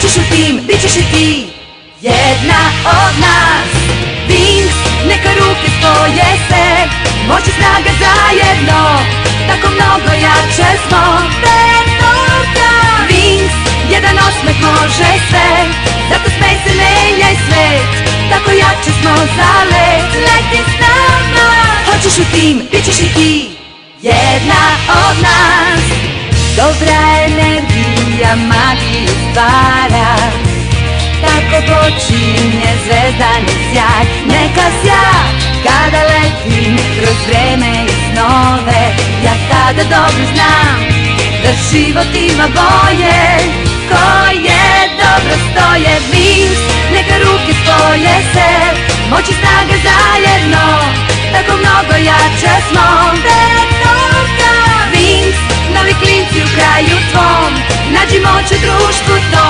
Hoćeš u tim, bit ćeš i ti jedna od nas. Wings, neka ruke spoje se, moć i snaga zajedno, tako mnogo jače smo. Petorka Wings, jedan osmeh može sve, zato smej se, menjaj svet, tako jače smo za let. Leti s nama. Hoćeš u tim, bit ćeš i ti jedna od nas. Dobra energija magiju stvara, tako počinje zvezdani sjaj. Neka sja kada letim kroz vreme i snove, ja tada dobro znam da život ima boje. Koje dobro stoje Wings, neka ruke spoje se, moć i snaga zajedno, tako mnogo jače smo. Petorka Wings, novi klinci u kraju tvom, nađi moć u društvu tom.